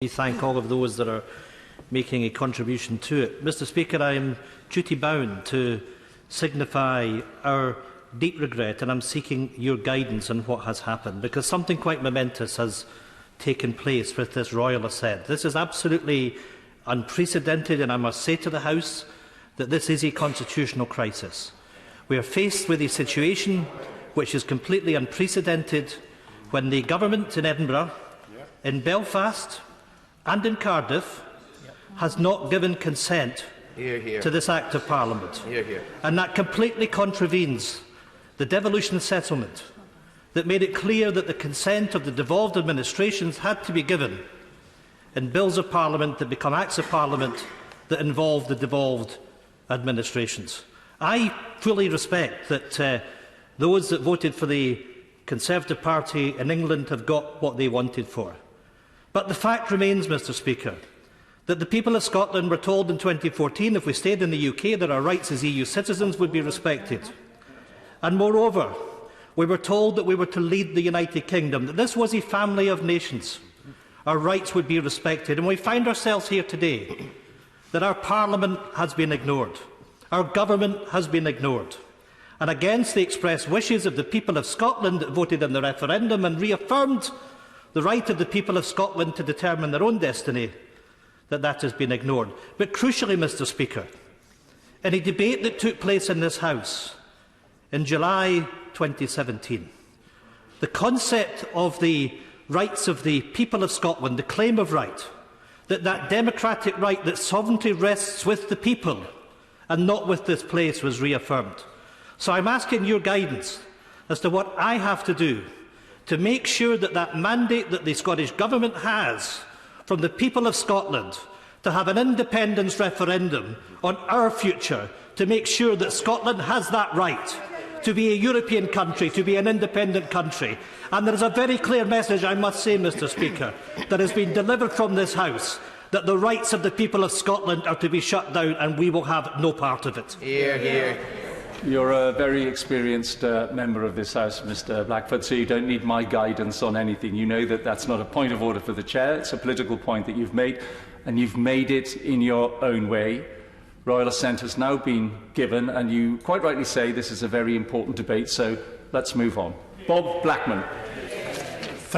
We thank all of those that are making a contribution to it. Mr Speaker, I am duty-bound to signify our deep regret, and I am seeking your guidance on what has happened, because something quite momentous has taken place with this royal assent. This is absolutely unprecedented, and I must say to the House that this is a constitutional crisis. We are faced with a situation which is completely unprecedented when the government in Edinburgh, in Belfast and in Cardiff has not given consent to this Act of Parliament. And that completely contravenes the devolution settlement that made it clear that the consent of the devolved administrations had to be given in Bills of Parliament that become Acts of Parliament that involve the devolved administrations. I fully respect that those that voted for the Conservative Party in England have got what they wanted for. But the fact remains, Mr Speaker, that the people of Scotland were told in 2014 if we stayed in the UK that our rights as EU citizens would be respected. And moreover, we were told that we were to lead the United Kingdom, that this was a family of nations. Our rights would be respected. And we find ourselves here today that our Parliament has been ignored. Our government has been ignored. And against the express wishes of the people of Scotland that voted in the referendum and reaffirmed the right of the people of Scotland to determine their own destiny, that has been ignored. But crucially, Mr Speaker, in a debate that took place in this House in July 2017, the concept of the rights of the people of Scotland, the claim of right, that democratic right, that sovereignty rests with the people and not with this place, was reaffirmed. So I am asking your guidance as to what I have to do to make sure that that mandate that the Scottish Government has from the people of Scotland to have an independence referendum on our future, to make sure that Scotland has that right to be a European country, to be an independent country. And there is a very clear message, I must say, Mr Speaker, that has been delivered from this House, that the rights of the people of Scotland are to be shut down, and we will have no part of it. Hear, hear. You're a very experienced member of this House, Mr Blackford, so you don't need my guidance on anything. You know that that's not a point of order for the Chair. It's a political point that you've made, and you've made it in your own way. Royal assent has now been given, and you quite rightly say this is a very important debate, so let's move on. Bob Blackman.